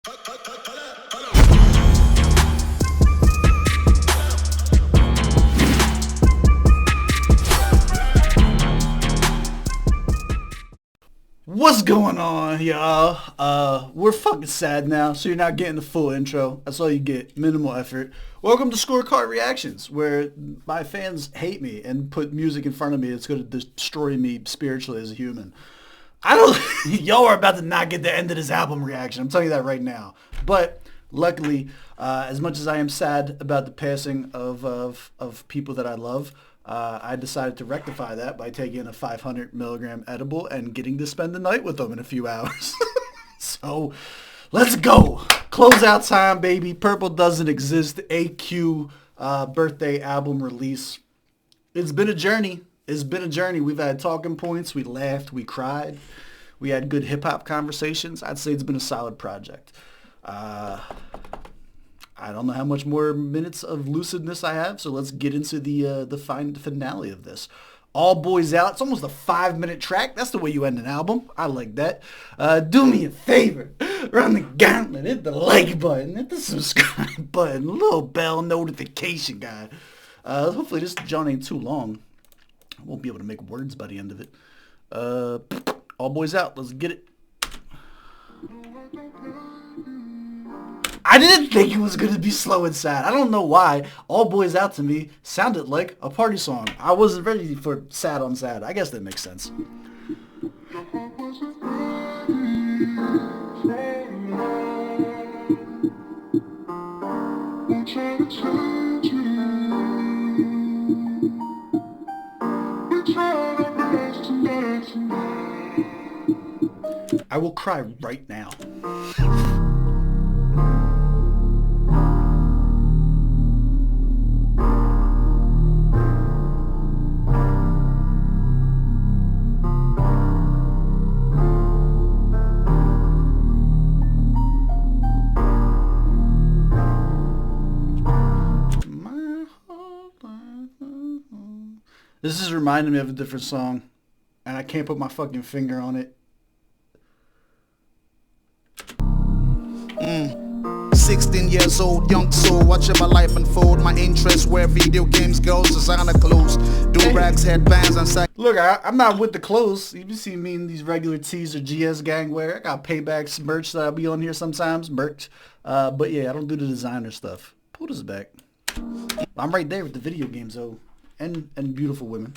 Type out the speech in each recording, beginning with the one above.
What's going on, y'all? We're fucking sad now, so you're not getting the full intro. That's all you get. Minimal effort. Welcome to Scorecard Reactions, where my fans hate me and put music in front of me that's going to destroy me spiritually as a human. I don't... Y'all are about to not get the end of this album reaction. I'm telling you that right now. But luckily, as much as I am sad about the passing of people that I love, I decided to rectify that by taking a 500 milligram edible and getting to spend the night with them in a few hours. So, let's go. Closeout time, baby. Purple Doesn't Exist. AQ birthday album release. It's been a journey. It's been a journey. We've had talking points. We laughed. We cried. We had good hip-hop conversations. I'd say it's been a solid project. I don't know how much more minutes of lucidness I have, so let's get into the finale of this. All Boys Out. It's almost a 5-minute track. That's the way you end an album. I like that. Do me a favor. Run the gauntlet. Hit the like button. Hit the subscribe button. Little bell notification guy. Hopefully this John ain't too long. I won't be able to make words by the end of it. All Boys Out. Let's get it. I didn't think it was going to be slow and sad. I don't know why. All Boys Out to me sounded like a party song. I wasn't ready for sad on sad. I guess that makes sense. I will cry right now. This is reminding me of a different song, and I can't put my fucking finger on it. 16 years old, young soul, watching my life unfold. My interests were video games, girls, designer clothes, do-rags, headbands, and sack. Look, I'm not with the clothes. You see me in these regular tees or GSGang wear. I got Paybacks merch that I'll be on here sometimes, merch. But yeah, I don't do the designer stuff. Pull this back. I'm right there with the video games, though. And beautiful women.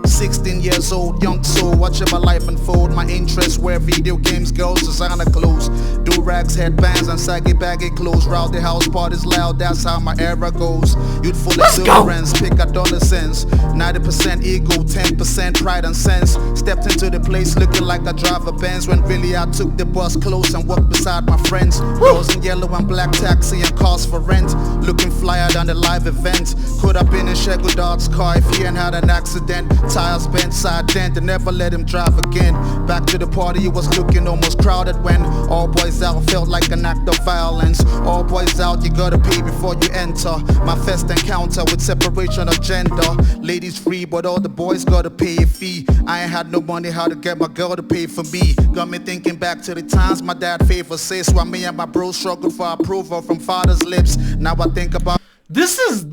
16 years old, young soul, watching my life unfold. My interests were video games, girls, designer clothes, do-rags, headbands, and saggy baggy clothes. Rowdy house parties loud, that's how my era goes. Youthful exuberance, pick adolescence. 90% ego, 10% pride and sense. Stepped into the place looking like I drive a Benz, when really I took the bus close and walked beside my friends. Girls in yellow and black taxi and cars for rent, looking flyer than the live event. Could have been in Shego Dog's car if he ain't had an accident. Tires bent, side dent, and never let him drive again. Back to the party, it was looking almost crowded when All Boys Out felt like an act of violence. All boys out, you gotta pay before you enter. My first encounter with separation of gender. Ladies free, but all the boys gotta pay a fee. I ain't had no money, how to get my girl to pay for me. Got me thinking back to the times my dad favor says, while me and my bros struggled for approval from father's lips. Now I think about this is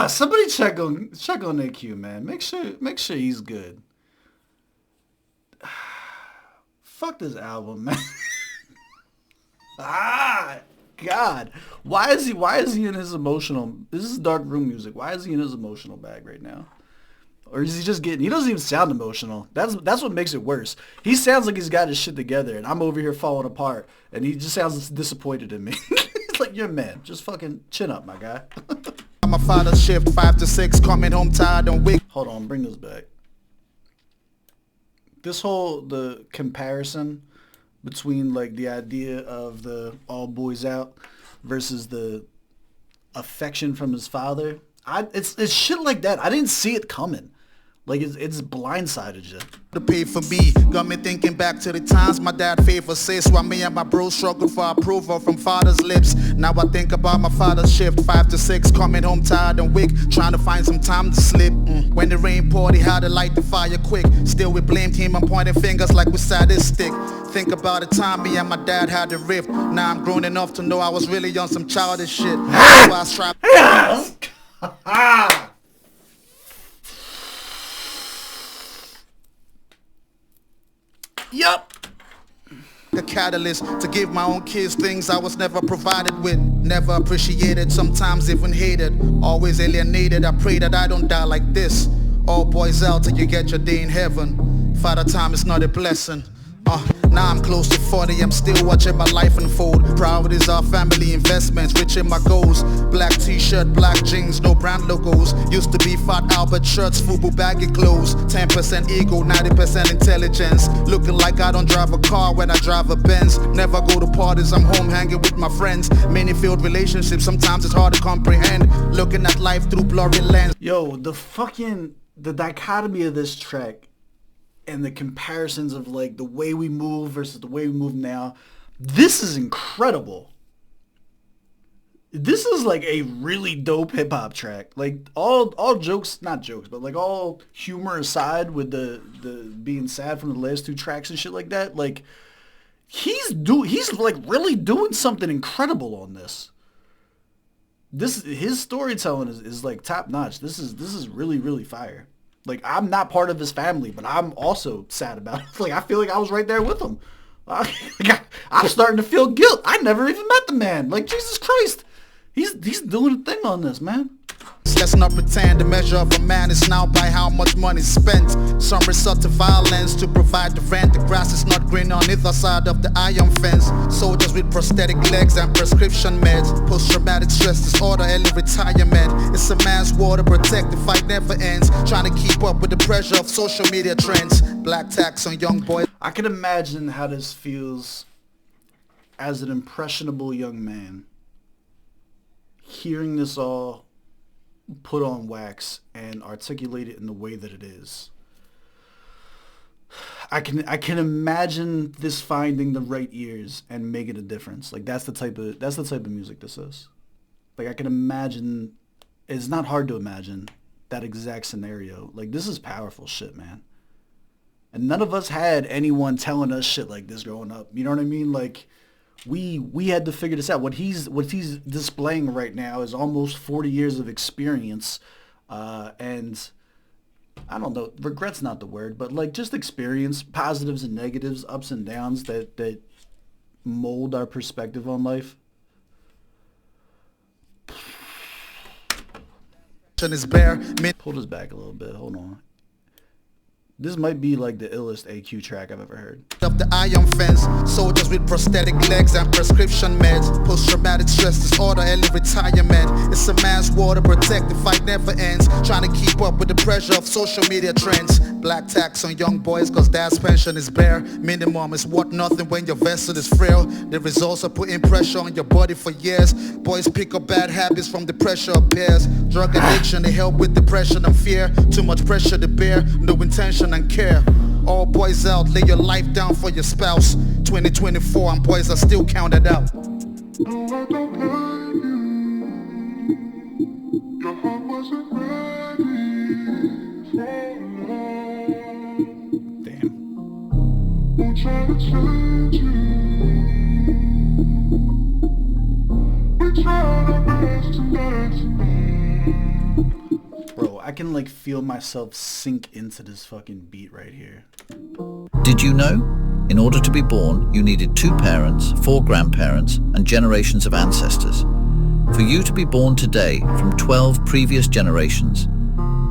somebody check on AQ, man. Make sure he's good. Fuck this album, man. God. Why is he in his emotional, this is dark room music. Why is he in his emotional bag right now? Or is he just getting, he doesn't even sound emotional. That's what makes it worse. He sounds like he's got his shit together and I'm over here falling apart and he just sounds disappointed in me. It's like, you're mad. Just fucking chin up, my guy. my father's shift, 5 to 6, coming home tired and weak. Hold on, bring this back. The comparison between like the idea of the All Boys Out versus the affection from his father. It's shit like that. I didn't see it coming. Like it's blindsided you. To pay for me, got me thinking back to the times my dad favor says while me and my bro struggled for approval from father's lips. Now I think about my father's shift, 5 to 6, coming home tired and weak, trying to find some time to sleep. When the rain poured, he had to light the fire quick. Still we blamed him and pointing fingers like we sadistic. Think about the time me and my dad had the rift. Now I'm grown enough to know I was really on some childish shit. That's why I strive. Yup. A catalyst to give my own kids things I was never provided with. Never appreciated, sometimes even hated. Always alienated, I pray that I don't die like this. All boys out till you get your day in heaven. Father time is not a blessing. Now I'm close to 40, I'm still watching my life unfold. Priorities are family investments, reaching my goals. Black t-shirt, black jeans, no brand logos. Used to be fat Albert shirts, FUBU baggy clothes. 10% ego, 90% intelligence. Looking like I don't drive a car when I drive a Benz. Never go to parties, I'm home hanging with my friends. Many failed relationships, sometimes it's hard to comprehend. Looking at life through blurry lens. Yo, the dichotomy of this track and the comparisons of like the way we move versus the way we move now, this is incredible. This is like a really dope hip hop track. Like all jokes, not jokes, but like all humor aside with the being sad from the last two tracks and shit like that, like he's like really doing something incredible on this. His storytelling is like top notch. This is really, really fire. Like, I'm not part of his family, but I'm also sad about it. Like, I feel like I was right there with him. I'm starting to feel guilt. I never even met the man. Like, Jesus Christ. He's doing a thing on this, man. Let's not pretend the measure of a man is now by how much money is spent. Some resort to violence to provide the rent. The grass is not green on either side of the iron fence. Soldiers with prosthetic legs and prescription meds. Post-traumatic stress disorder, early retirement. It's a man's war to protect, the fight never ends. Trying to keep up with the pressure of social media trends. Black tax on young boys. I can imagine how this feels as an impressionable young man. Hearing this all put on wax and articulate it in the way that it is. I can imagine this finding the right ears and making a difference. Like that's the type of music this is. Like I can imagine, it's not hard to imagine that exact scenario. Like this is powerful shit, man. And none of us had anyone telling us shit like this growing up. You know what I mean? Like we had to figure this out. What he's displaying right now is almost 40 years of experience, and I don't know, regret's not the word, but like just experience, positives and negatives, ups and downs that mold our perspective on life. Pull this back a little bit. Hold on. This might be like the illest AQ track I've ever heard. Of the iron fence, soldiers with prosthetic legs and prescription meds. Post-traumatic stress disorder, early retirement. It's a man's war to protect, the fight never ends. Trying to keep up with the pressure of social media trends. Black tax on young boys cause dad's pension is bare. Minimum is worth nothing when your vessel is frail. The results are putting pressure on your body for years. Boys pick up bad habits from the pressure of peers. Drug addiction, they help with depression and fear. Too much pressure to bear, no intention and care. All boys out, lay your life down for your spouse. 2024 and boys are still counted out. No, I don't blame you. Your heart wasn't ready for love. Damn. Won't try to change you. We tried our best to get to know. Bro, I can like feel myself sink into this fucking beat right here. Did you know? In order to be born, you needed 2 parents, 4 grandparents, and generations of ancestors. For you to be born today from 12 previous generations,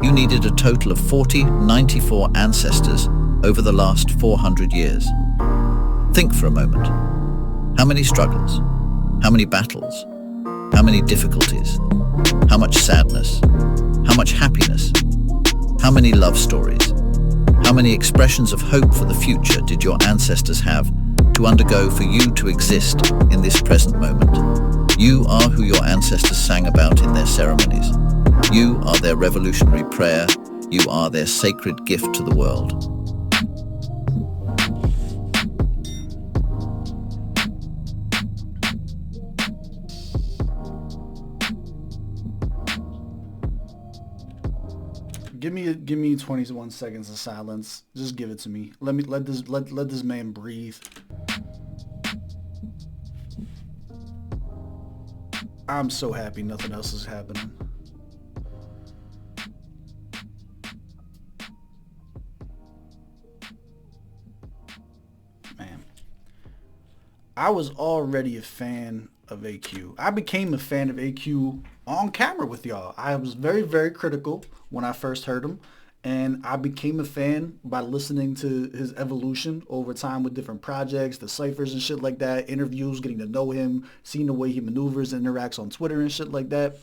you needed a total of 94 ancestors over the last 400 years. Think for a moment. How many struggles? How many battles? How many difficulties? How much sadness? How much happiness? How many love stories? How many expressions of hope for the future did your ancestors have to undergo for you to exist in this present moment? You are who your ancestors sang about in their ceremonies. You are their revolutionary prayer, You are their sacred gift to the world. Give me 21 seconds of silence. Just give it to me. Let this man breathe. I'm so happy nothing else is happening. Man. I was already a fan of AQ. I became a fan of AQ on camera with y'all. I was very, very critical when I first heard him, and I became a fan by listening to his evolution over time with different projects, the ciphers and shit like that, interviews, getting to know him, seeing the way he maneuvers and interacts on Twitter and shit like that.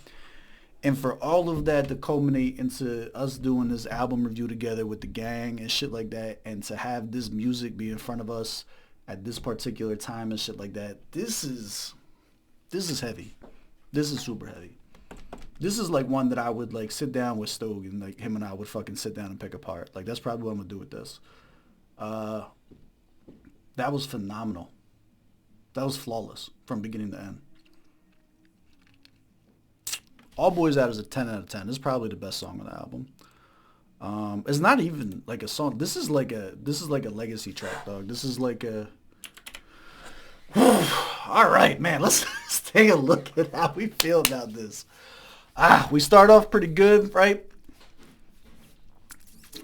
And for all of that to culminate into us doing this album review together with the gang and shit like that, and to have this music be in front of us at this particular time and shit like that, this is heavy. This is super heavy. This is like one that I would like sit down with Stogue and like him and I would fucking sit down and pick apart. Like that's probably what I'm gonna do with this. That was phenomenal. That was flawless from beginning to end. All Boys Out is a 10 out of 10. This is probably the best song on the album. It's not even like a song. This is like a legacy track, dog. This is like a all right, man, let's take a look at how we feel about this. We start off pretty good, right?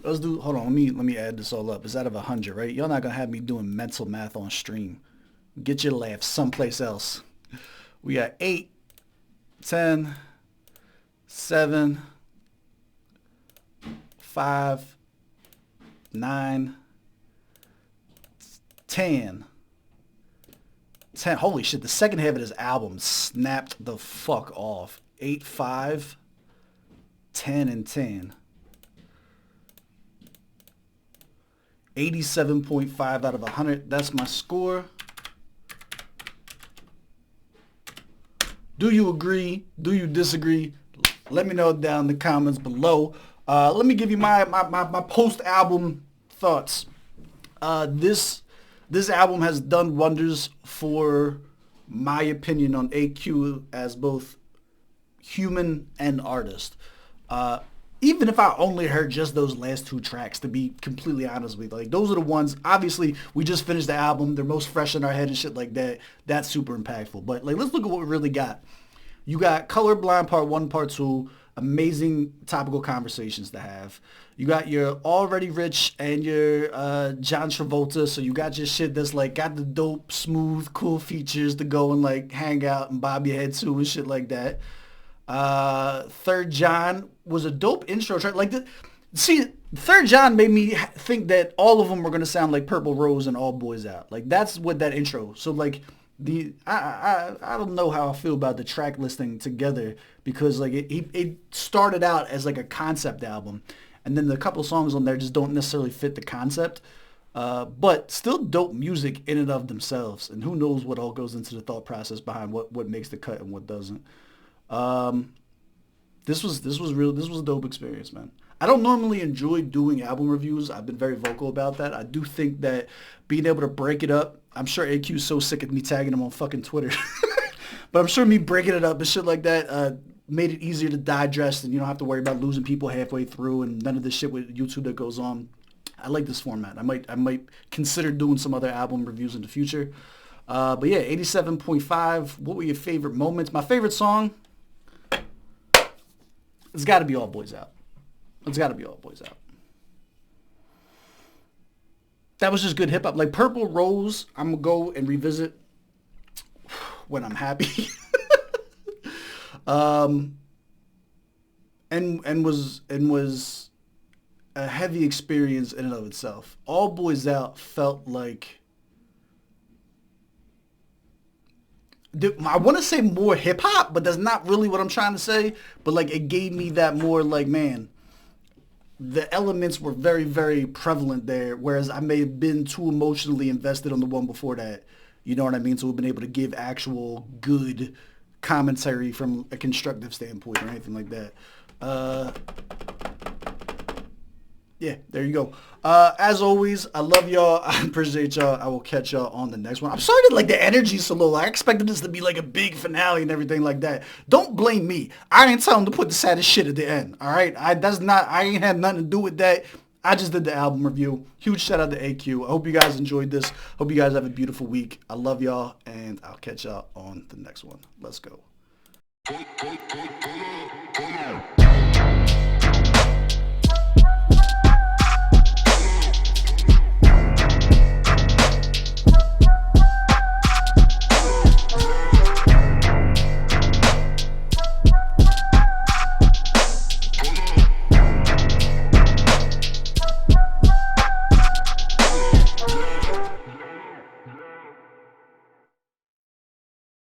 Let's do, hold on, let me add this all up. It's out of 100, right? Y'all not gonna have me doing mental math on stream. Get your laughs someplace else. We got 8, 10, 7, 5, 9, 10. Holy shit, the second half of this album snapped the fuck off. 8, 5, 10, and 10. 87.5 out of 100. That's my score. Do you agree? Do you disagree? Let me know down in the comments below. Let me give you my post-album thoughts. This album has done wonders for my opinion on AQ as both human and artist. Even if I only heard just those last 2 tracks, to be completely honest with you, like those are the ones, obviously we just finished the album, they're most fresh in our head and shit like that. That's super impactful. But like, let's look at what we really got. You got Colorblind Part 1, Part 2, amazing topical conversations to have. You got your Already Rich and your John Travolta, so you got your shit that's like got the dope, smooth, cool features to go and like hang out and bob your head to and shit like that. Third John was a dope intro track. Like, Third John made me think that all of them were gonna sound like Purple Rose and All Boys Out. Like that's what that intro. So like I don't know how I feel about the track listing together, because like it started out as like a concept album, and then the couple songs on there just don't necessarily fit the concept. But still dope music in and of themselves, and who knows what all goes into the thought process behind what makes the cut and what doesn't. This was a dope experience, man. I don't normally enjoy doing album reviews. I've been very vocal about that. I do think that being able to break it up, I'm sure AQ's so sick of me tagging him on fucking Twitter, but I'm sure me breaking it up and shit like that made it easier to digest, and you don't have to worry about losing people halfway through and none of this shit with YouTube that goes on. I like this format. I might consider doing some other album reviews in the future. But yeah, 87.5. What were your favorite moments? My favorite song, it's got to be All Boys Out. It's got to be All Boys Out. That was just good hip hop. Like Purple Rose, I'm gonna go and revisit when I'm happy. And was a heavy experience in and of itself. All Boys Out felt like, I want to say more hip hop, but that's not really what I'm trying to say. But like it gave me that more like, man, the elements were very, very prevalent there, whereas I may have been too emotionally invested on the one before that. You know what I mean? So we've been able to give actual good commentary from a constructive standpoint or anything like that. Yeah, there you go. As always, I love y'all. I appreciate y'all. I will catch y'all on the next one. I'm sorry that like the energy's so low. I expected this to be like a big finale and everything like that. Don't blame me. I ain't telling them to put the saddest shit at the end. All right, I ain't had nothing to do with that. I just did the album review. Huge shout out to AQ. I hope you guys enjoyed this. Hope you guys have a beautiful week. I love y'all, and I'll catch y'all on the next one. Let's go.